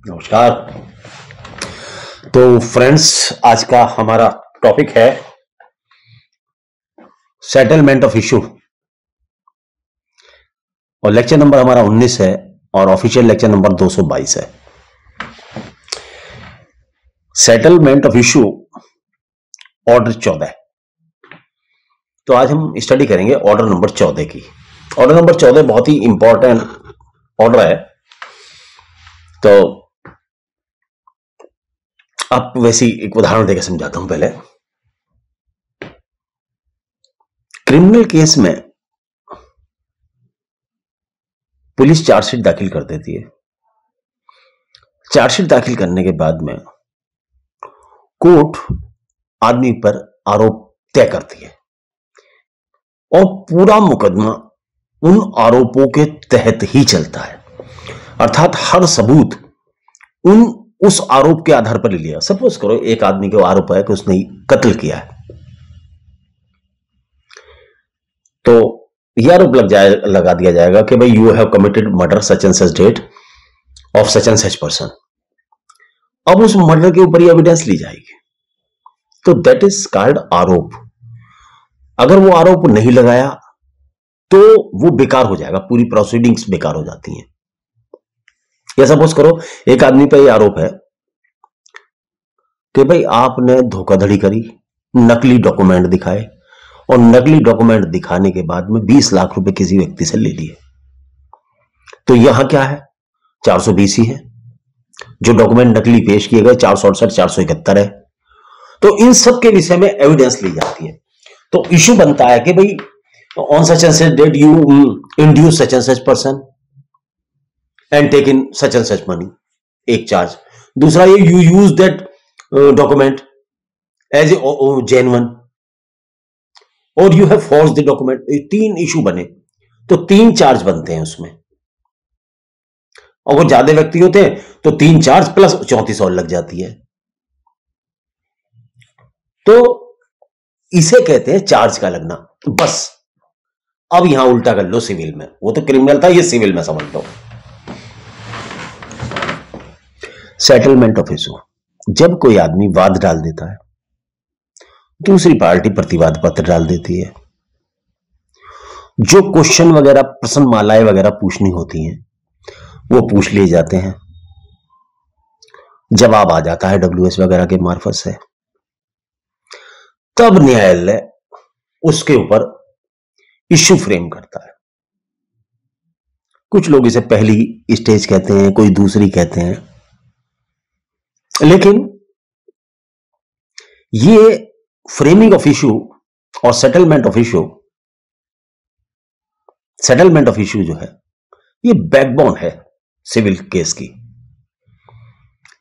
नमस्कार। तो फ्रेंड्स, आज का हमारा टॉपिक है सेटलमेंट ऑफ इशू और लेक्चर नंबर हमारा 19 है और ऑफिशियल लेक्चर नंबर 222 है। Settlement of issue order 14। तो आज हम स्टडी करेंगे ऑर्डर नंबर 14 की। ऑर्डर नंबर 14 बहुत ही इंपॉर्टेंट ऑर्डर है। तो अब वैसी एक उदाहरण देकर समझाता हूं। पहले क्रिमिनल केस में पुलिस चार्जशीट दाखिल कर देती है। चार्जशीट दाखिल करने के बाद में कोर्ट आदमी पर आरोप तय करती है और पूरा मुकदमा उन आरोपों के तहत ही चलता है, अर्थात हर सबूत उस आरोप के आधार पर ले लिया। सपोज करो एक आदमी को आरोप है कि उसने कत्ल किया है, तो यह आरोप लगा दिया जाएगा कि भाई you have committed murder such and such date of such and such person. अब उस मर्डर के ऊपर एविडेंस ली जाएगी, तो दैट इज कॉल्ड आरोप। अगर वो आरोप नहीं लगाया तो वो बेकार हो जाएगा, पूरी प्रोसीडिंग्स बेकार हो जाती हैं। या सपोज करो एक आदमी पर यह आरोप है कि भाई आपने धोखाधड़ी करी, नकली डॉक्यूमेंट दिखाए और नकली डॉक्यूमेंट दिखाने के बाद में 20 लाख रुपए किसी व्यक्ति से ले लिए। तो यहां क्या है, 420 ही है। जो डॉक्यूमेंट नकली पेश किए गए 468, 471 है। तो इन सब के विषय में एविडेंस ली जाती है। तो इशू बनता है कि भाई on such and such date you induce such and such person and take in such and such money, एक चार्ज। दूसरा ये you use that document as a genuine और you have forge the document. 3 issue बने तो 3 charge बनते हैं उसमें। और वो ज्यादा व्यक्ति होते हैं तो 3 चार्ज प्लस 34 और लग जाती है। तो इसे कहते हैं चार्ज का लगना। बस अब यहां उल्टा कर लो सिविल में, वो तो क्रिमिनल था, ये सिविल में समझ लो। सेटलमेंट ऑफ इशू, जब कोई आदमी वाद डाल देता है, दूसरी पार्टी प्रतिवाद पत्र डाल देती है, जो क्वेश्चन वगैरह प्रश्न मालाएं वगैरह पूछनी होती हैं वो पूछ लिए जाते हैं, जवाब आ जाता है डब्ल्यूएस वगैरह के मार्फत से, तब न्यायालय उसके ऊपर इश्यू फ्रेम करता है। कुछ लोग इसे पहली स्टेज कहते हैं, कोई दूसरी कहते हैं, लेकिन ये फ्रेमिंग ऑफ इशू और सेटलमेंट ऑफ इशू जो है ये बैकबोन है सिविल केस की।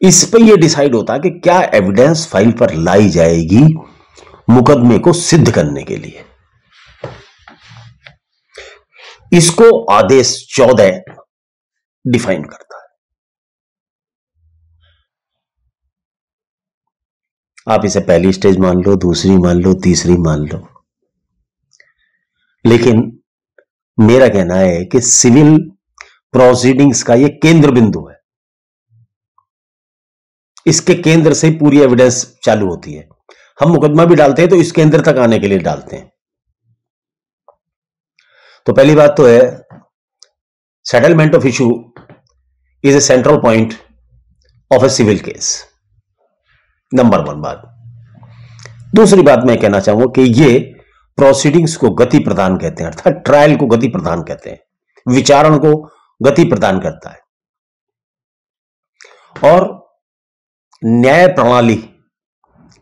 इस पर यह डिसाइड होता है कि क्या एविडेंस फाइल पर लाई जाएगी मुकदमे को सिद्ध करने के लिए। इसको आदेश 14 डिफाइन करता है। आप इसे पहली स्टेज मान लो, दूसरी मान लो, तीसरी मान लो, लेकिन मेरा कहना है कि सिविल प्रोसीडिंग्स का यह केंद्र बिंदु है। इसके केंद्र से पूरी एविडेंस चालू होती है। हम मुकदमा भी डालते हैं तो इस केंद्र तक आने के लिए डालते हैं। तो पहली बात तो है settlement of issue is a central point of a civil case, number 1 बात। दूसरी बात मैं कहना चाहूंगा कि ये प्रोसीडिंग्स को गति प्रदान कहते हैं, अर्थात ट्रायल को गति प्रदान कहते हैं, विचारण को गति प्रदान करता है और न्याय प्रणाली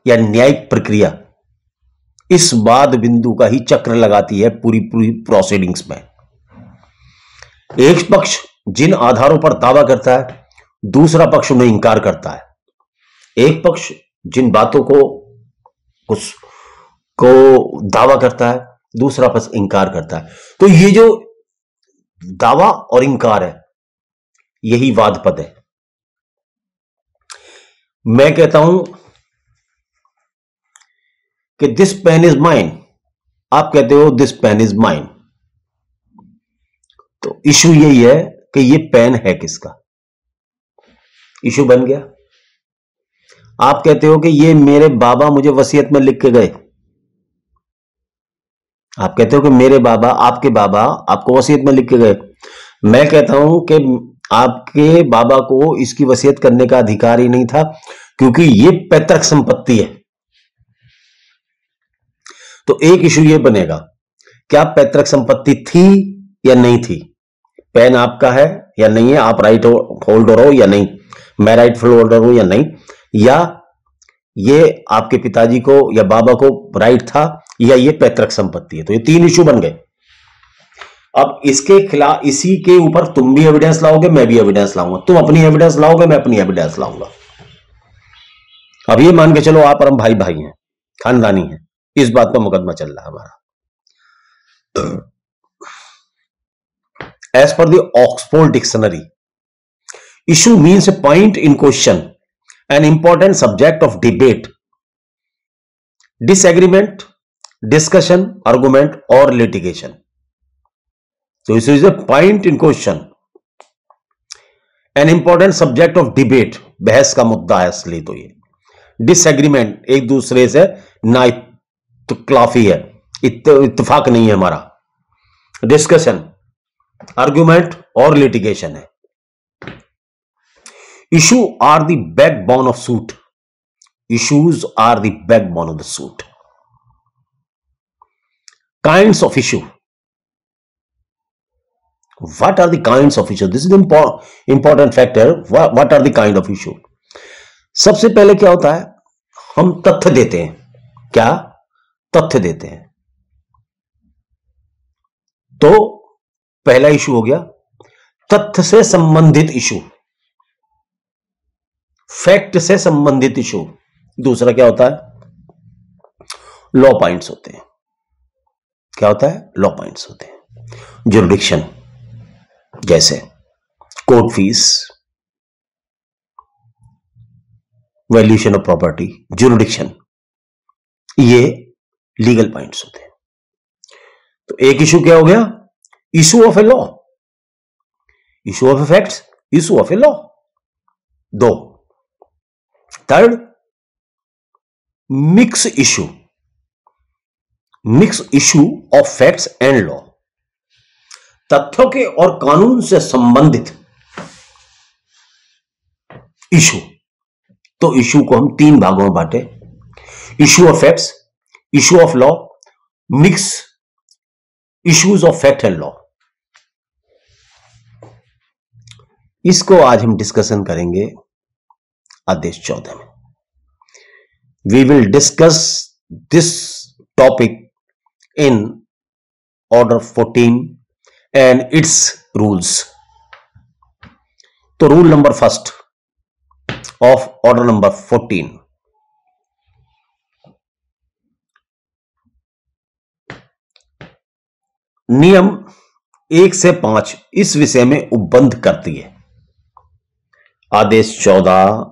या न्यायिक प्रक्रिया इस वाद बिंदु का ही चक्र लगाती है पूरी प्रोसीडिंग्स में। एक पक्ष जिन आधारों पर दावा करता है, दूसरा पक्ष उन्हें इंकार करता है। एक पक्ष जिन बातों को दावा करता है, दूसरा पक्ष इंकार करता है। तो ये जो दावा और इंकार है यही वाद पद है। मैं कहता हूं कि दिस पेन इज माइन, आप कहते हो दिस पेन इज माइन। तो इशू यही है कि ये पेन है किसका। इशू बन गया। आप कहते हो कि ये मेरे बाबा मुझे वसीयत में लिख के गए। आप कहते हो कि मेरे बाबा, आपके बाबा आपको वसीयत में लिख के गए। मैं कहता हूं कि आपके बाबा को इसकी वसीयत करने का अधिकार ही नहीं था, क्योंकि ये पैतृक संपत्ति है। तो एक इशू ये बनेगा, क्या पैतृक संपत्ति थी या नहीं थी? पेन आपका है या नहीं है? आप राइट होल्डर हो या नहीं? मैं राइटफुल होल्डर हूं या नहीं? या ये आपके पिताजी को या बाबा को राइट था, या ये पैतृक संपत्ति है? तो ये 3 इशू बन गए। अब इसके खिलाफ, इसी के ऊपर तुम भी एविडेंस लाओगे, मैं भी एविडेंस लाऊंगा। तुम अपनी एविडेंस लाओगे, मैं अपनी एविडेंस लाऊंगा। अब ये मान के चलो आप और हम भाई भाई हैं, खानदानी हैं, इस बात का मुकदमा चल रहा है हमारा। As per the Oxford dictionary, issue means a point in question, an important subject of debate, disagreement, discussion, argument or litigation. So issue is a point in question, an important subject of debate, बहस का मुद्दा है असली तो ये। disagreement, एक दूसरे से ना इत्तलाफी है, इत्तेफाक नहीं है हमारा। discussion, argument और litigation है। Issue are the backbone of suit. Issues are the backbone of the suit. Kinds of issue. What are the kinds of issue? This is the important factor. What are the kind of issue? सबसे पहले क्या होता है, हम तथ्य देते हैं। क्या तथ्य देते हैं? तो पहला इशू हो गया तथ्य से संबंधित इशू, फैक्ट से संबंधित इशू। दूसरा क्या होता है, लॉ पॉइंट्स होते हैं। क्या होता है? लॉ पॉइंट्स होते हैं। जुरिडिक्शन, जैसे court fees, valuation of property, jurisdiction, ये लीगल पॉइंट्स होते हैं। तो एक इशू क्या हो गया, issue of a law, issue of A facts, issue of a law. 2, third mix issue, mix issue of facts and law, तथ्यों के और कानून से संबंधित इशू। तो इशू को हम 3 भागों में बांटे, issue of facts, issue of law, mix issues of fact and law. इसको आज हम डिस्कशन करेंगे आदेश 14 में। We will discuss this topic in order 14 and its rules. तो rule number 1 of order number 14, नियम 1 से 5 इस विषय में उपबंध करती है। आदेश 14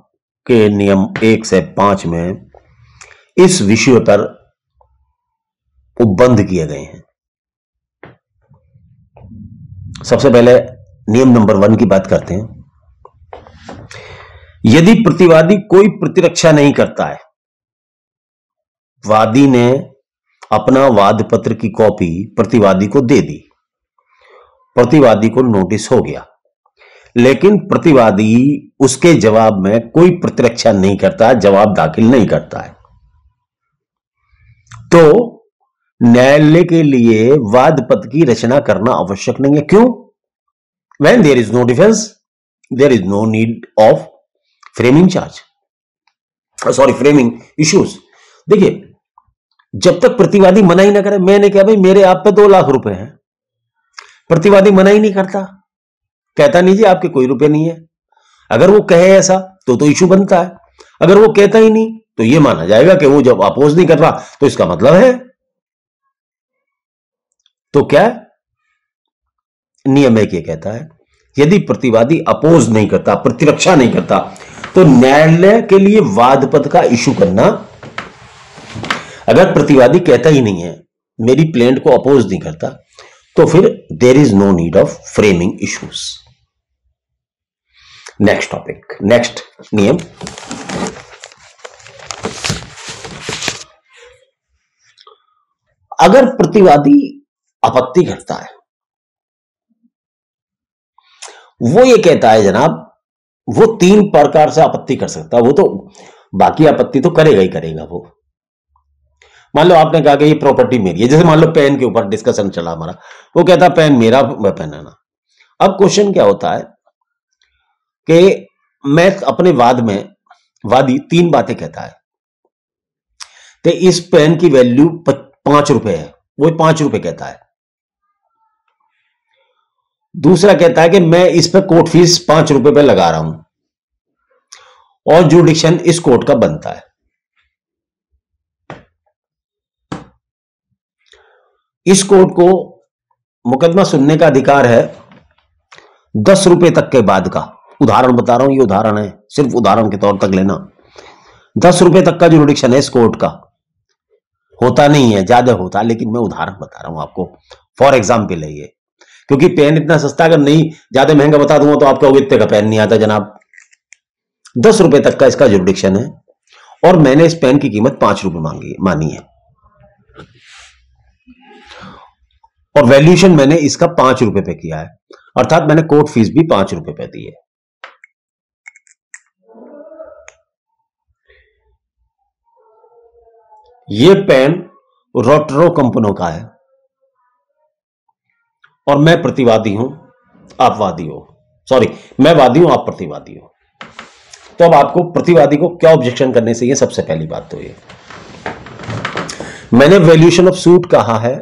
के नियम 1 से 5 में इस विषय पर उपबंध किए गए हैं। सबसे पहले नियम नंबर 1 की बात करते हैं। यदि प्रतिवादी कोई प्रतिरक्षा नहीं करता है, वादी ने अपना वाद पत्र की कॉपी प्रतिवादी को दे दी, प्रतिवादी को नोटिस हो गया, लेकिन प्रतिवादी उसके जवाब में कोई प्रतिरक्षा नहीं करता, जवाब दाखिल नहीं करता है, तो न्यायालय के लिए वाद पत्र की रचना करना आवश्यक नहीं है। क्यों? When there is no defense, there is no need of framing charge, sorry framing issues। देखिए, जब तक प्रतिवादी मना ही ना करे, मैंने क्या भाई मेरे आप पे 2 लाख रुपए हैं, प्रतिवादी मना ही नहीं करता, कहता नहीं जी आपके कोई रुपए नहीं है, अगर वो कहे ऐसा तो इशू बनता है। अगर वो कहता ही नहीं तो ये माना जाएगा कि वो जब अपोज नहीं कर रहा तो इसका मतलब है। तो क्या नियम 1 ये कहता है, यदि प्रतिवादी अपोज नहीं करता, प्रतिरक्षा नहीं करता, तो न्यायालय के लिए वाद पत्र का इशू करना, अगर प्रतिवादी कहता ही नहीं है, मेरी प्लेंट को अपोज नहीं करता, तो फिर there is no need of framing issues. Next topic, next नियम, अगर प्रतिवादी आपत्ति करता है, वो ये कहता है जनाब, वो 3 प्रकार से आपत्ति कर सकता है, वो तो बाकी आपत्ति तो करेगा ही करेगा वो। मान लो आपने कहा कि ये प्रॉपर्टी मेरी है, जैसे मान लो पेन के ऊपर डिस्कशन चला हमारा, वो कहता है पेन मेरा, मैं पहनाना। अब क्वेश्चन क्या होता है कि मैं अपने वाद में, वादी 3 बातें कहता है कि इस पेन की वैल्यू 5 रुपए है, वो 5 रुपए कहता है। दूसरा कहता है कि मैं इस पे कोर्ट फीस 5 रुपए पे लगा रहा हूं और जुडिक्शन इस कोर्ट का बनता है। इस कोर्ट को मुकदमा सुनने का अधिकार है 10 रुपए तक के बाद का। उदाहरण बता रहा हूं, ये उदाहरण है, सिर्फ उदाहरण के तौर तक लेना। 10 रुपए तक का जुडिक्शन है इस कोर्ट का, होता नहीं है, ज्यादा होता, लेकिन मैं उदाहरण बता रहा हूं आपको, फॉर एग्जाम्पल है ये, क्योंकि पेन इतना सस्ता, अगर नहीं ज्यादा महंगा बता दूंगा तो आप कहोगे इतने का पेन नहीं आता जनाब। 10 रुपए तक का इसका जुडिक्शन है और मैंने इस पेन की कीमत 5 रुपए मानी है और वैल्यूएशन मैंने इसका 5 रुपए पे किया है, अर्थात मैंने कोर्ट फीस भी 5 रुपए पे दी है। ये पेन रोटरो कंपनी का है और मैं प्रतिवादी हूं, आप वादी हो, सॉरी मैं वादी हूं, आप प्रतिवादी हो। तो अब आपको प्रतिवादी को क्या ऑब्जेक्शन करने से, ये सबसे पहली बात तो ये, मैंने वैल्यूएशन ऑफ सूट कहा है,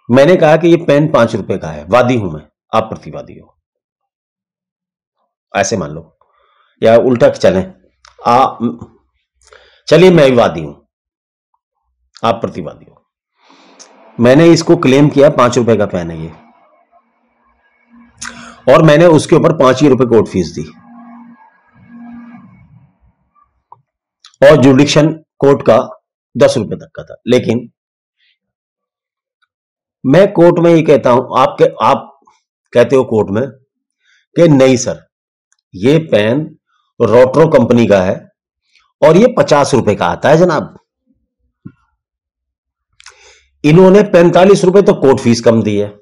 मैंने कहा कि ये पेन 5 रुपए का है, वादी हूं मैं, आप प्रतिवादी हो, ऐसे मान लो, या उल्टा चले, चलिए मैं वादी हूं, आप प्रतिवादी हो, मैंने इसको क्लेम किया 5 रुपए का पेन है ये, और मैंने उसके ऊपर 5 ही रुपए कोर्ट फीस दी और जुडिक्शन कोर्ट का 10 रुपए तक का था। लेकिन मैं कोर्ट में ये कहता हूं, आप कहते हो कोर्ट में कि नहीं सर, ये पेन रोटरो कंपनी का है और ये 50 रुपए का आता है जनाब। इन्होंने 45 रुपए तो कोर्ट फीस कम दी है,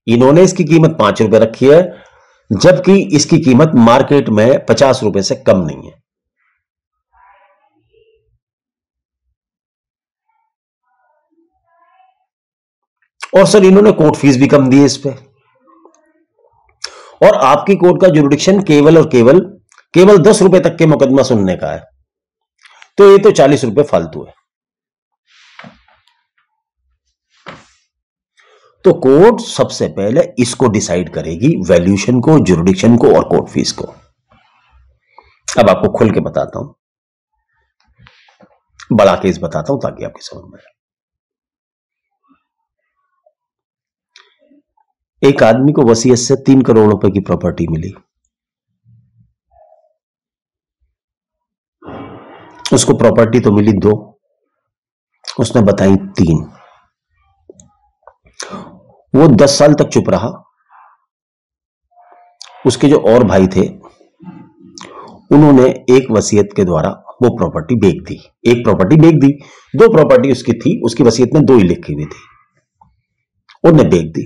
इन्होंने इसकी कीमत 5 रुपए रखी है, जबकि इसकी कीमत मार्केट में 50 रुपए से कम नहीं है। और सर इन्होंने कोर्ट फीस भी कम दी है इस पे, और आपकी कोर्ट का जुरिडिक्शन केवल और केवल 10 रुपए तक के मुकदमा सुनने का है, तो ये तो 40 रुपए फालतू है। तो कोर्ट सबसे पहले इसको डिसाइड करेगी, वैल्यूएशन को, जुरिडिक्शन को और कोर्ट फीस को। अब आपको खुल के बताता हूं, बड़ा केस बताता हूं ताकि आपकी समझ में आए। एक आदमी को वसीयत से 3 करोड़ रुपए की प्रॉपर्टी मिली, उसको प्रॉपर्टी तो मिली 2, उसने बताई 3, वो 10 साल तक चुप रहा। उसके जो और भाई थे उन्होंने एक वसीयत के द्वारा वो प्रॉपर्टी बेच दी, एक प्रॉपर्टी बेच दी, 2 प्रॉपर्टी उसकी थी, उसकी वसीयत में 2 ही लिखी हुई थी, उन्होंने बेच दी।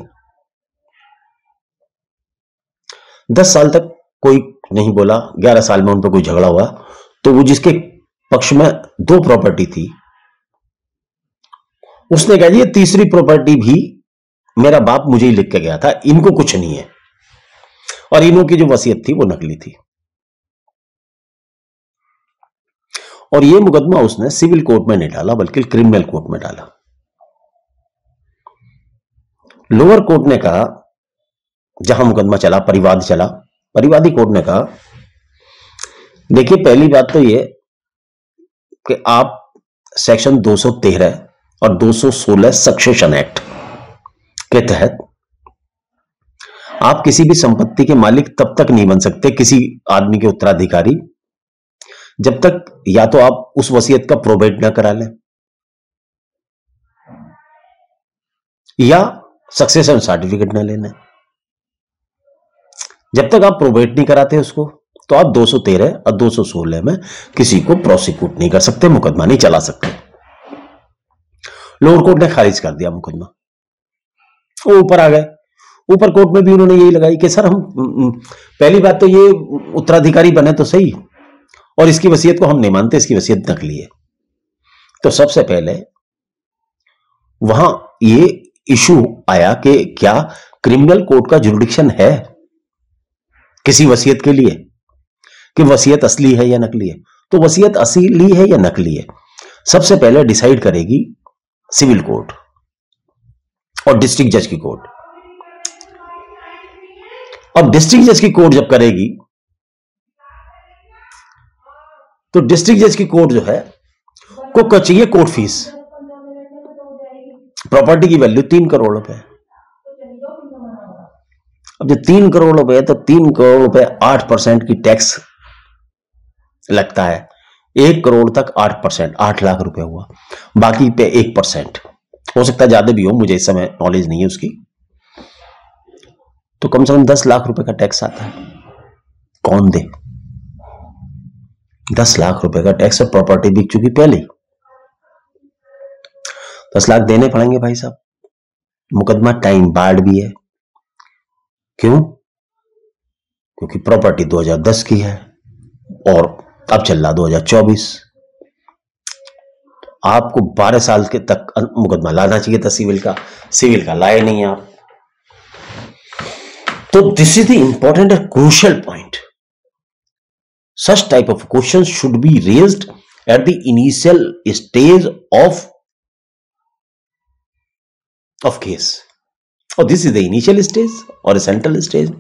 10 साल तक कोई नहीं बोला, 11 साल में उन पर कोई झगड़ा हुआ, तो वो जिसके पक्ष में 2 प्रॉपर्टी थी उसने कहा ये तीसरी प्रॉपर्टी भी मेरा बाप मुझे ही लिख के गया था, इनको कुछ नहीं है, और इन्हों की जो वसीयत थी वो नकली थी। और ये मुकदमा उसने सिविल कोर्ट में नहीं डाला बल्कि क्रिमिनल कोर्ट में डाला। लोअर कोर्ट ने कहा, जहां मुकदमा चला, परिवाद चला, परिवादी कोर्ट ने कहा देखिए पहली बात तो ये कि आप सेक्शन 213 और 216 सक्सेशन एक्ट के तहत आप किसी भी संपत्ति के मालिक तब तक नहीं बन सकते, किसी आदमी के उत्तराधिकारी, जब तक या तो आप उस वसीयत का प्रोबेट ना करा लें या सक्सेशन सर्टिफिकेट ना लेना। जब तक आप प्रोबेट नहीं कराते उसको, तो आप 213 और 216 में किसी को प्रोसिक्यूट नहीं कर सकते, मुकदमा नहीं चला सकते। लोअर कोर्ट ने खारिज कर दिया मुकदमा, वो ऊपर आ गए। ऊपर कोर्ट में भी उन्होंने यही लगाई कि सर हम पहली बात तो ये उत्तराधिकारी बने तो सही, और इसकी वसीयत को हम नहीं मानते, इसकी वसीयत नकली है। तो सबसे पहले वहां ये इशू आया कि क्या क्रिमिनल कोर्ट का जुरिडिक्शन है किसी वसीयत के लिए, कि वसीयत असली है या नकली है। तो वसीयत असली है या नकली है, सबसे पहले डिसाइड करेगी सिविल कोर्ट और डिस्ट्रिक्ट जज की कोर्ट। अब डिस्ट्रिक्ट जज की कोर्ट जब करेगी, तो डिस्ट्रिक्ट जज की कोर्ट जो है को चाहिए कोर्ट फीस। प्रॉपर्टी की वैल्यू 3 करोड़ रुपए। अब जो 3 करोड़ रुपए है, तो 3 करोड़ रुपए 8% की टैक्स लगता है। 1 करोड़ तक 8%, 8 लाख रुपए हुआ, बाकी पे 1%, हो सकता है ज्यादा भी हो, मुझे इस समय नॉलेज नहीं है उसकी। तो कम से कम 10 लाख रुपए का टैक्स आता है। कौन दे 10 लाख रुपए का टैक्स? प्रॉपर्टी बिक चुकी पहले ही, 10 लाख देने पड़ेंगे भाई साहब। मुकदमा टाइम बार्ड भी है। क्यों? क्योंकि प्रॉपर्टी 2010 की है और अब चल रहा 2024। आपको 12 साल के तक मुकदमा लाना चाहिए था सिविल का लाए नहीं आप। तो this is the important and crucial point. Such type of question should be raised at the initial stage of case, और this is the initial stage और सेंट्रल स्टेज।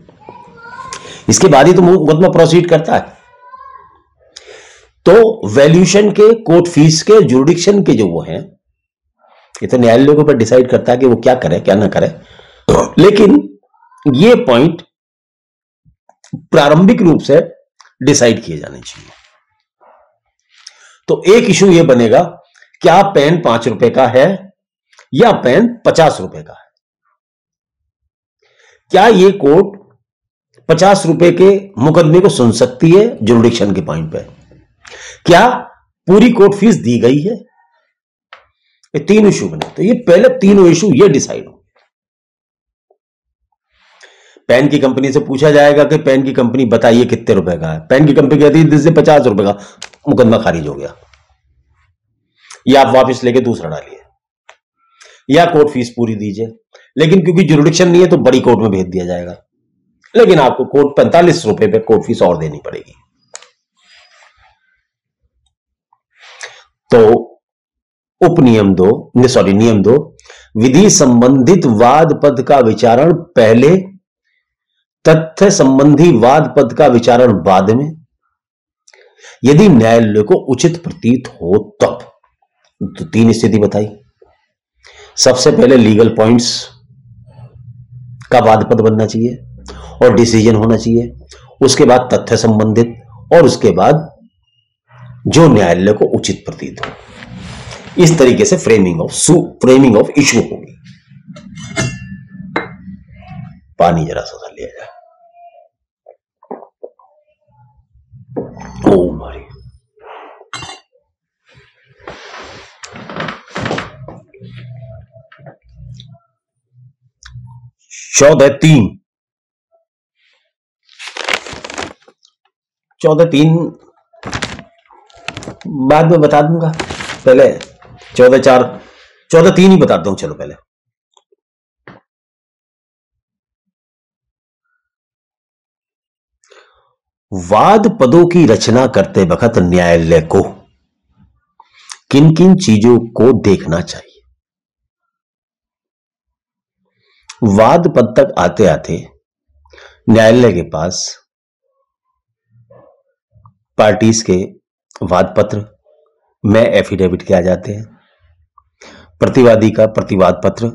इसके बाद ही तो मुकदमा प्रोसीड करता है। तो वैल्यूएशन के, कोर्ट फीस के, जुरिडिक्शन के जो वो हैं, ये तो न्यायालय के ऊपर डिसाइड करता है कि वो क्या करे क्या ना करे। लेकिन ये पॉइंट प्रारंभिक रूप से डिसाइड किए जाने चाहिए। तो एक इशू ये बनेगा, क्या पेन 5 रुपए का है या पेन 50 रुपए का है? क्या ये कोर्ट 50 रुपए के मुकदमे को सुन सकती है जुरिडिक्शन के पॉइंट पे? क्या पूरी कोर्ट फीस दी गई है? ये 3 इशू बने। तो ये पहले तीनों इशू ये डिसाइड हो। पेन की कंपनी से पूछा जाएगा कि पेन की कंपनी बताइए कितने रुपए का है। पेन की कंपनी कहती है इससे 50 रुपए का, मुकदमा खारिज हो गया, या आप वापस लेके दूसरा डालिए, या कोर्ट फीस पूरी दीजिए। लेकिन क्योंकि जुरिडिक्शन नहीं है तो बड़ी कोर्ट में भेज दिया जाएगा, लेकिन आपको कोर्ट 45 रुपए पे कोर्ट फीस और देनी पड़ेगी। तो नियम 2, विधि संबंधित वाद पद का विचारण पहले, तथ्य संबंधी वाद पद का विचारण बाद में, यदि न्यायालय को उचित प्रतीत हो तब। तो 3 स्थिति बताई। सबसे पहले लीगल पॉइंट्स का वाद पद बनना चाहिए और डिसीजन होना चाहिए, उसके बाद तथ्य संबंधित, और उसके बाद जो न्यायालय को उचित प्रतीत हो। इस तरीके से फ्रेमिंग ऑफ इशू होगी। पानी जरा सा लिया जाए। ओ मारी। चौदह तीन बाद में बता दूंगा, पहले 14(4) ही बताता हूं। चलो पहले वाद पदों की रचना करते वक्त न्यायालय को किन किन चीजों को देखना चाहिए? वाद पद तक आते आते न्यायालय के पास पार्टीज के वाद पत्र में एफिडेविट किया जाते हैं, प्रतिवादी का प्रतिवाद पत्र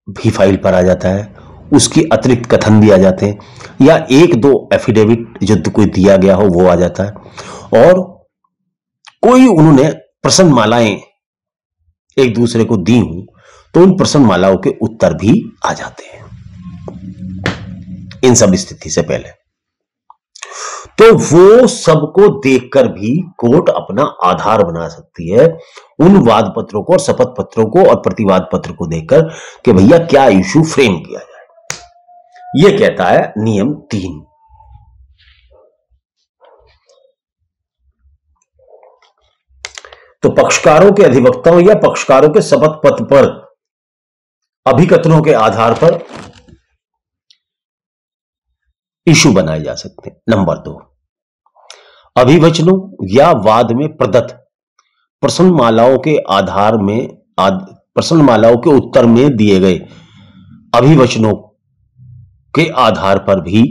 भी फाइल पर आ जाता है, उसकी अतिरिक्त कथन भी आ जाते हैं, या 1-2 एफिडेविट जो कोई दिया गया हो वो आ जाता है, और कोई उन्होंने प्रश्न मालाएं एक दूसरे को दी हूं तो उन प्रश्न मालाओं के उत्तर भी आ जाते हैं। इन सब स्थिति से पहले। तो वो सबको देखकर भी कोर्ट अपना आधार बना सकती है उन वाद पत्रों को और शपथ पत्रों को और प्रतिवाद पत्र को देखकर कि भैया क्या इशू फ्रेम किया जाए। यह कहता है नियम 3। तो पक्षकारों के अधिवक्ताओं या पक्षकारों के शपथ पत्र पर अभिकथनों के आधार पर इशू बनाए जा सकते हैं। नंबर 2, अभिवचनों या वाद में प्रदत्त प्रश्नमालाओं के आधार में प्रश्नमालाओं के उत्तर में दिए गए अभिवचनों के आधार पर भी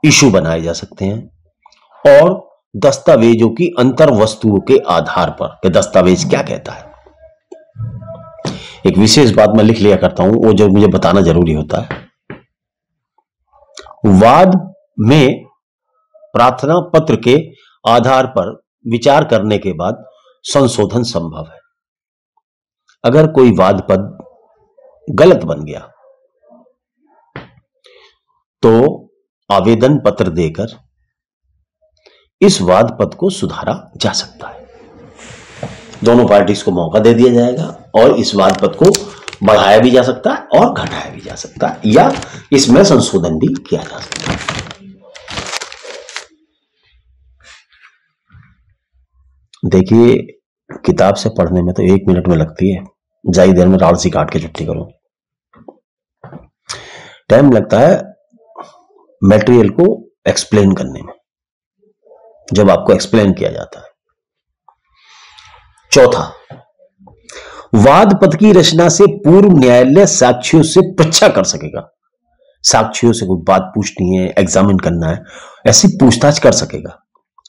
इशू बनाए जा सकते हैं। और दस्तावेजों की अंतर वस्तुओं के आधार पर कि दस्तावेज क्या कहता है। एक विशेष बात मैं लिख लिया करता हूं, वो जो मुझे बताना जरूरी होता है। वाद में प्रार्थना पत्र के आधार पर विचार करने के बाद संशोधन संभव है। अगर कोई वाद पद गलत बन गया तो आवेदन पत्र देकर इस वाद पद को सुधारा जा सकता है। दोनों पार्टीज को मौका दे दिया जाएगा और इस वाद पद को बढ़ाया भी जा सकता है और घटाया भी जा सकता है या इसमें संशोधन भी किया जा सकता है। देखिए, किताब से पढ़ने में तो 1 मिनट में लगती है, ज्यादा देर में राड़ सी काट के छुट्टी करो। टाइम लगता है मटेरियल को एक्सप्लेन करने में, जब आपको एक्सप्लेन किया जाता है। चौथा, वाद पद की रचना से पूर्व न्यायालय साक्ष्यों से परीक्षा कर सकेगा। साक्ष्यों से कोई बात पूछनी है, एग्जामिन करना है, ऐसी पूछताछ कर सकेगा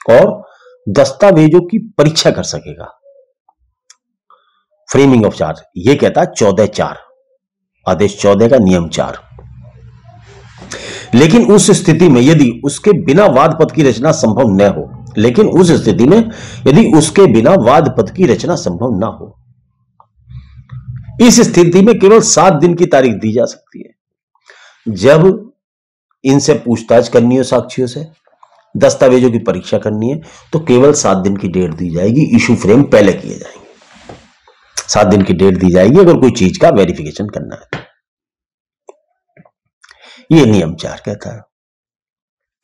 और दस्तावेजों की परीक्षा कर सकेगा। फ्रेमिंग ऑफ चार्ज यह कहता है 14(4) आदेश 14 का नियम 4। लेकिन उस स्थिति में यदि उसके बिना वाद पद की रचना संभव न हो, लेकिन उस स्थिति में यदि उसके बिना वाद पद की रचना संभव ना हो, इस स्थिति में केवल 7 दिन की तारीख दी जा सकती है। जब इनसे पूछताछ करनी हो, साक्ष्यों से दस्तावेजों की परीक्षा करनी है, तो केवल 7 दिन की डेट दी जाएगी। इशू फ्रेम पहले किए जाएंगे। 7 दिन की डेट दी जाएगी अगर कोई चीज का वेरिफिकेशन करना है। यह नियम 4 कहता है।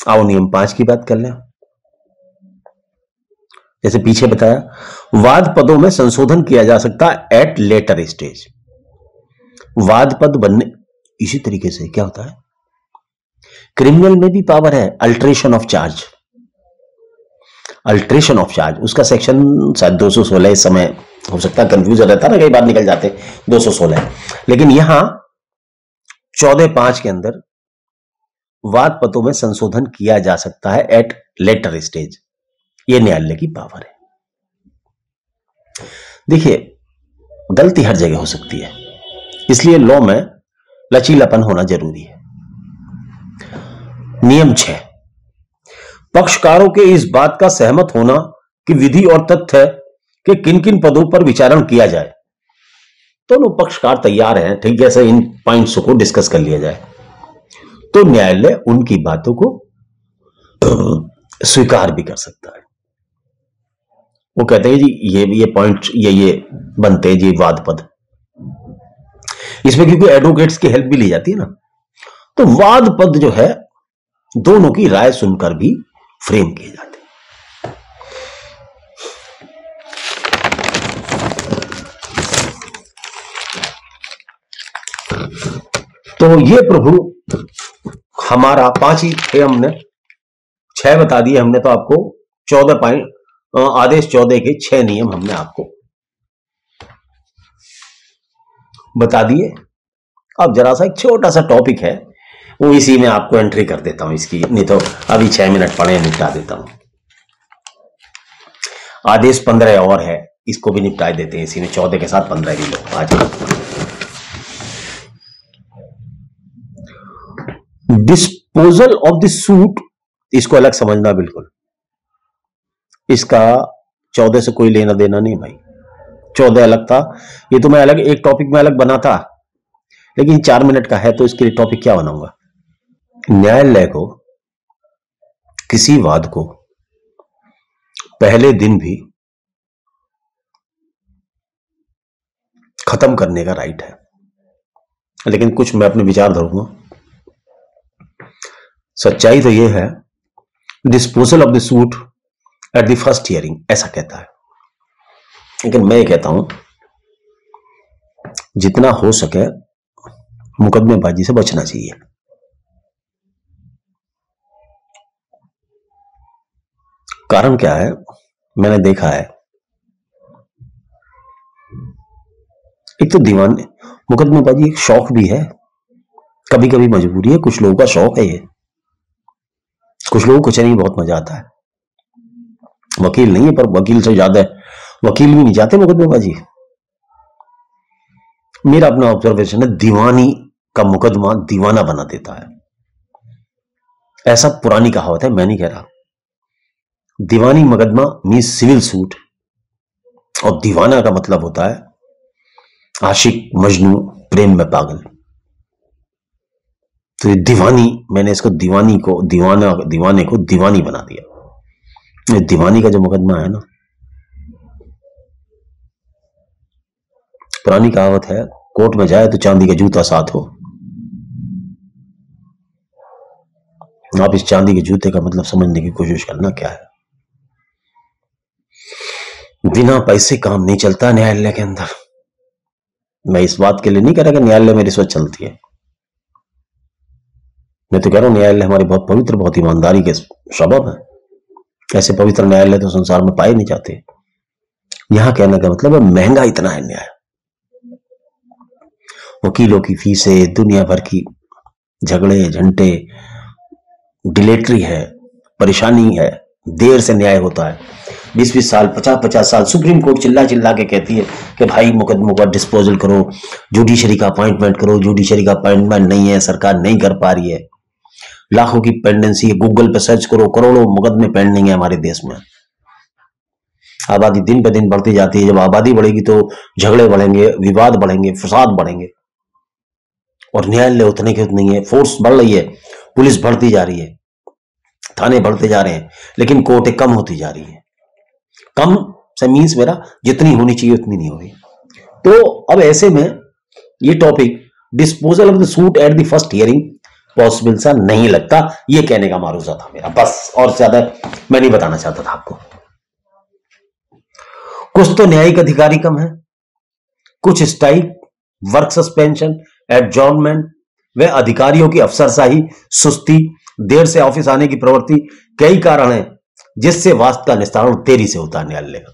आओ नियम 5 की बात कर लें। जैसे पीछे बताया, वाद पदों में संशोधन किया जा सकता है एट लेटर स्टेज। वाद पद बनने इसी तरीके से क्या होता है, क्रिमिनल में भी पावर है alteration of charge. Alteration of charge उसका सेक्शन शायद 216, इस समय हो सकता है कंफ्यूज रहता ना, कई बार निकल जाते 216, लेकिन यहां 14(5) के अंदर वाद पदों में संशोधन किया जा सकता है एट लेटर स्टेज। यह न्यायालय की पावर है। देखिए, गलती हर जगह हो सकती है, इसलिए लॉ में लचीलापन होना जरूरी है। नियम 6, पक्षकारों के इस बात का सहमत होना कि विधि और तथ्य के किन किन पदों पर विचारण किया जाए। दोनों पक्षकार तैयार हैं, ठीक जैसे इन पॉइंट्स को डिस्कस कर लिया जाए, तो न्यायालय उनकी बातों को स्वीकार भी कर सकता है। वो कहते हैं जी ये पॉइंट ये बनते हैं जी वाद पद। इसमें क्योंकि एडवोकेट्स की हेल्प भी ली जाती है ना, तो वाद पद जो है दोनों की राय सुनकर भी फ्रेम किए जाते हैं। तो ये प्रभु हमारा 5 ही थे, हमने 6 बता दिए हमने, तो आपको 14 आदेश 14 के 6 नियम हमने आपको बता दिए। अब जरा सा एक छोटा सा टॉपिक है, वो इसी में आपको एंट्री कर देता हूं इसकी, नहीं तो अभी 6 मिनट पढ़े निपटा देता हूं। आदेश 15 और है, इसको भी निपटा देते हैं इसी में, 14 के साथ 15 भी लो आज। डिस्पोजल ऑफ द सूट, इसको अलग समझना बिल्कुल, इसका 14 से कोई लेना देना नहीं भाई। 14 अलग था, ये तो मैं अलग एक टॉपिक में अलग बना था, लेकिन 4 मिनट का है तो इसके लिए टॉपिक क्या बनाऊंगा। न्यायालय को किसी वाद को पहले दिन भी खत्म करने का राइट है, लेकिन कुछ मैं अपने विचार धरूंगा। सच्चाई तो यह है, disposal of the suit at the first hearing ऐसा कहता है, लेकिन मैं ये कहता हूं जितना हो सके मुकदमेबाजी से बचना चाहिए। कारण क्या है, मैंने देखा है, एक तो दीवान मुकदमेबाजी एक शौक भी है, कभी कभी मजबूरी है, कुछ लोगों का शौक है ये। कुछ लोगों को चलिए बहुत मजा आता है, वकील नहीं है पर वकील से ज्यादा वकील भी नहीं चाहते मुकदमेबाजी। मेरा अपना ऑब्जर्वेशन है, दीवानी का मुकदमा दीवाना बना देता है, ऐसा पुरानी कहावत है, मैं नहीं कह रहा। दीवानी मुकदमा मींस सिविल सूट, और दीवाना का मतलब होता है आशिक मजनू प्रेम में पागल। तो ये दीवानी, मैंने इसको दीवानी को दीवाने को दीवानी बना दिया। ये दीवानी का जो मुकदमा है ना, पुरानी कहावत है, कोर्ट में जाए तो चांदी का जूता साथ हो। आप इस चांदी के जूते का मतलब समझने की कोशिश करना क्या है। बिना पैसे काम नहीं चलता न्यायालय के अंदर। मैं इस बात के लिए नहीं कह रहा कि न्यायालय में रिश्वत चलती है, मैं तो कह रहा हूं न्यायालय हमारी बहुत पवित्र, बहुत ईमानदारी के सबब है। ऐसे पवित्र न्यायालय तो संसार में पाए नहीं जाते। यहां कहने का मतलब है महंगा इतना है न्याय, वकीलों की फीसें, दुनिया भर की झगड़े झंटे, डिलेटरी है, परेशानी है, देर से न्याय होता है। 20-20 साल, 50-50 साल सुप्रीम कोर्ट चिल्ला चिल्ला के कहती है कि भाई मुकदमों का डिस्पोजल करो, जुडिशरी का अपॉइंटमेंट करो। जुडिशरी का अपॉइंटमेंट नहीं है, सरकार नहीं कर पा रही है, लाखों की पेंडेंसी है, गूगल पे सर्च करो, करोड़ों मुकदमे पेंडिंग है हमारे देश में। आबादी दिन पे दिन बढ़ती जाती है, जब आबादी बढ़ेगी तो झगड़े बढ़ेंगे, विवाद बढ़ेंगे, फसाद बढ़ेंगे, और न्यायालय उतने के उतने ही है। फोर्स बढ़ रही है, पुलिस बढ़ती जा रही है, थाने बढ़ते जा रहे हैं, लेकिन कोर्टें कम होती जा रही है। कम से मीन्स मेरा जितनी होनी चाहिए उतनी नहीं हो रही। तो अब ऐसे में ये topic disposal of the suit at the first hearing possible सा नहीं लगता, ये कहने का मारूजा था मेरा, बस। और ज्यादा मैं नहीं बताना चाहता था आपको। कुछ तो न्यायिक अधिकारी कम है, कुछ स्ट्राइक, वर्क सस्पेंशन, एडजॉर्नमेंट, वे अधिकारियों की अफसरशाही, सुस्ती, देर से ऑफिस आने की प्रवृत्ति, कई कारण हैं जिससे वास्तव का निस्तारण देरी से होता है न्यायालय का।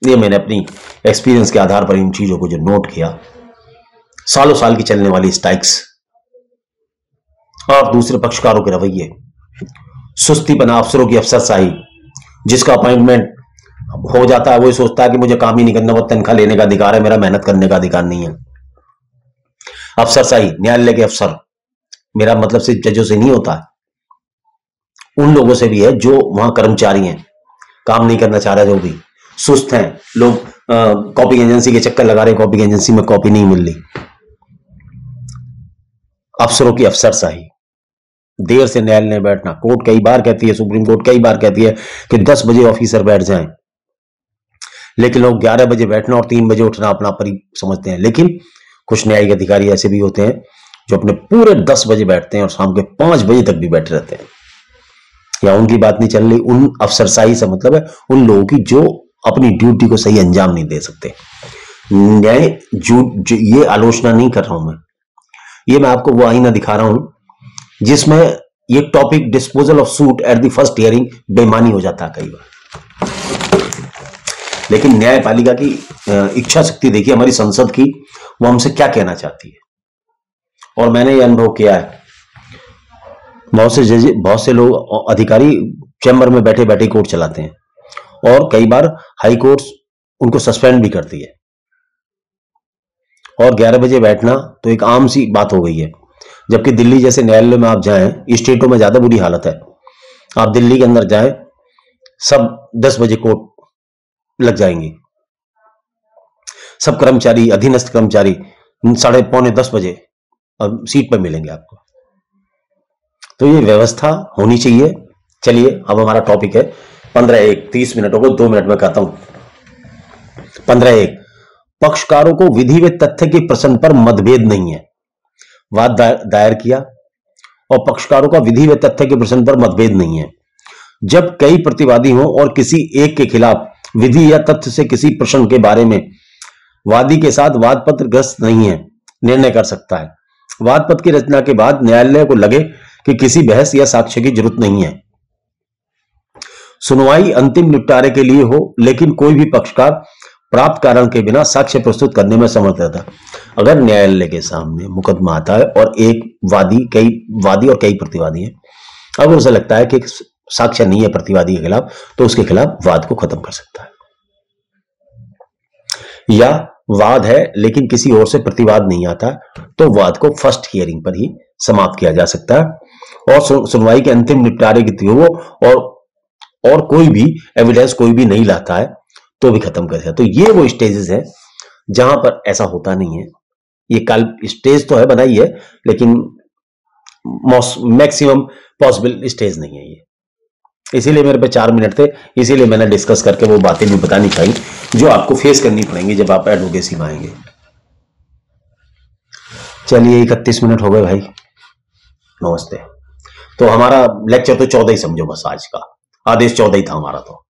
ये मैंने अपनी एक्सपीरियंस के आधार पर इन चीजों को जो नोट किया, सालों साल की चलने वाली स्ट्राइक्स और दूसरे पक्षकारों के रवैये, सुस्तीपना, अफसरों की अफसरशाही, जिसका अपॉइंटमेंट हो जाता है वो सोचता है कि मुझे काम ही नहीं करना, वो तनख्वाह लेने का अधिकार है, मेरा मेहनत करने का अधिकार नहीं है। अफसरशाही, न्यायालय के अफसर, मेरा मतलब सिर्फ जजों से नहीं होता है, उन लोगों से भी है जो वहां कर्मचारी हैं, काम नहीं करना चाह रहे, जो भी सुस्त हैं लोग, कॉपी एजेंसी के चक्कर लगा रहे, कॉपी एजेंसी में कॉपी नहीं मिल रही। अफसरों की अफसरशाही, देर से न्यायालय में बैठना। कोर्ट कई बार कहती है, सुप्रीम कोर्ट कई बार कहती है कि 10 बजे ऑफिसर बैठ जाएं, लेकिन लोग 11 बजे बैठना और 3 बजे उठना अपना परी समझते हैं। लेकिन कुछ न्यायिक अधिकारी ऐसे भी होते हैं जो अपने पूरे 10 बजे बैठते हैं और शाम के 5 बजे तक भी बैठे रहते हैं। या उनकी बात नहीं चल रही, उन अफसरशाही से मतलब है उन लोगों की जो अपनी ड्यूटी को सही अंजाम नहीं दे सकते। न्याय ये आलोचना नहीं कर रहा हूं मैं आपको वो आईना दिखा रहा हूं जिसमें ये topic disposal of suit at the first hearing बेईमानी हो जाता है कई बार। लेकिन न्यायपालिका की इच्छा शक्ति देखिए, हमारी संसद की, वो हमसे क्या कहना चाहती है। और मैंने ये अनुभव किया है, बहुत से लोग अधिकारी चैम्बर में बैठे बैठे कोर्ट चलाते हैं, और कई बार हाई कोर्ट उनको सस्पेंड भी करती है। और 11 बजे बैठना तो एक आम सी बात हो गई है, जबकि दिल्ली जैसे न्यायालय में आप जाएं, स्टेटों में ज्यादा बुरी हालत है। आप दिल्ली के अंदर जाएं, सब 10 बजे कोर्ट लग जाएंगे, सब कर्मचारी, अधीनस्थ कर्मचारी 9:45 10 बजे सीट पर मिलेंगे आपको। तो ये व्यवस्था होनी चाहिए। चलिए अब हमारा टॉपिक है 15(1), 30 मिनटों को 2 मिनट में कहता हूं। 15(1), पक्षकारों को विधि व तथ्य के प्रश्न पर मतभेद नहीं है। वाद दायर किया और पक्षकारों का विधि व तथ्य के प्रश्न पर मतभेद नहीं है। जब कई प्रतिवादी हों और किसी एक के खिलाफ विधि या तथ्य से किसी प्रश्न के बारे में वादी के साथ वाद पत्र ग्रस्त नहीं है, निर्णय कर सकता है। वाद पत्र की रचना के बाद न्यायालय को लगे कि किसी बहस या साक्ष्य की जरूरत नहीं है, सुनवाई अंतिम निपटारे के लिए हो, लेकिन कोई भी पक्षकार प्राप्त कारण के बिना साक्ष्य प्रस्तुत करने में समर्थ रहता है। अगर न्यायालय के सामने मुकदमा आता है और एक वादी और कई प्रतिवादी हैं, अगर उसे लगता है कि साक्ष्य नहीं है प्रतिवादी के खिलाफ, तो उसके खिलाफ वाद को खत्म कर सकता है। या वाद है लेकिन किसी और से प्रतिवाद नहीं आता, तो वाद को फर्स्ट हियरिंग पर ही समाप्त किया जा सकता है और सुनवाई के अंतिम निपटारे की हो और कोई भी एविडेंस कोई भी नहीं लाता है तो भी खत्म कर दिया। तो ये वो स्टेजेस है जहां पर ऐसा होता नहीं है। ये कल स्टेज तो है बनाई है, लेकिन मैक्सिमम पॉसिबल स्टेज नहीं है ये। इसीलिए मेरे पे 4 मिनट थे, इसीलिए मैंने डिस्कस करके वो बातें भी बतानी चाहिए जो आपको फेस करनी पड़ेंगी जब आप एडवोकेसी में आएंगे। चलिए 31 मिनट हो गए भाई, नमस्ते। तो हमारा लेक्चर तो 14 ही समझो बस, आज का आदेश 14 ही था हमारा। तो